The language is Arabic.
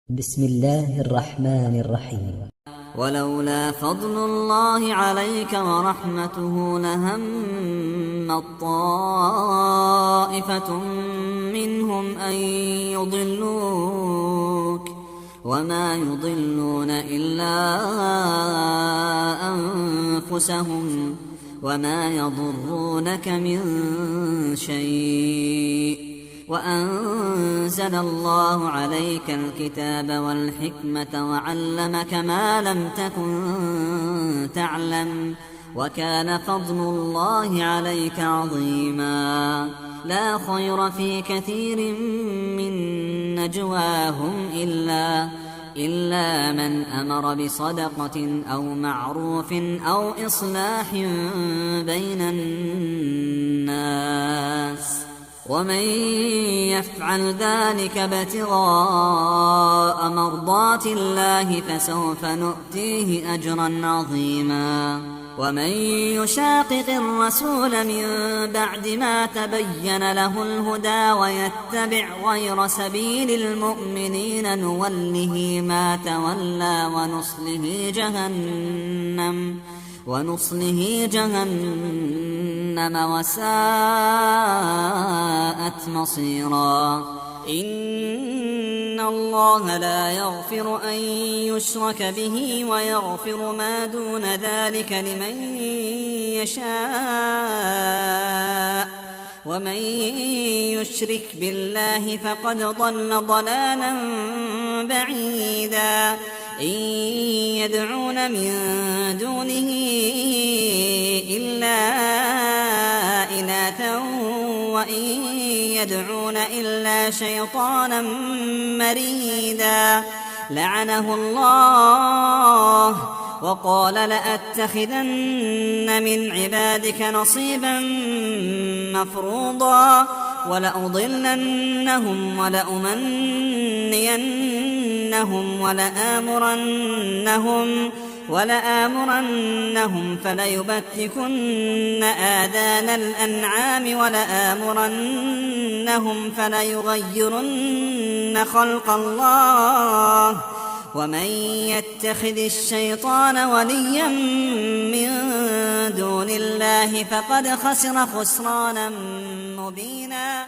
بسم الله الرحمن الرحيم. ولولا فضل الله عليك ورحمته لهم طائفة منهم أن يضلوك وما يضلون إلا أنفسهم وما يضرونك من شيء وأنزل الله عليك الكتاب والحكمة وعلمك ما لم تكن تعلم وكان فضل الله عليك عظيما. لا خير في كثير من نجواهم إلا من أمر بصدقة أو معروف أو إصلاح بين الناس ومن يفعل ذلك ابتغاء مرضات الله فسوف نؤتيه أجرا عظيما. ومن يشاقق الرسول من بعد ما تبين له الهدى ويتبع غير سبيل المؤمنين نوله ما تولى ونصله جهنم وساءت مصيرا. إن الله لا يغفر أن يشرك به ويغفر ما دون ذلك لمن يشاء ومن يشرك بالله فقد ضل ضلالا بعيدا. إن يدعون من دونه إلا إناثا وإن يدعون إلا شيطانا مريدا لعنه الله وقال لأتخذن من عبادك نصيبا مفروضا ولأضلنهم ولأمنينهم ولآمرنهم فليبتكن آذان الأنعام ولآمرنهم فليغيرن خلق الله ومن يتخذ الشيطان وليا من دون الله فقد خسر خسرانا مبينا.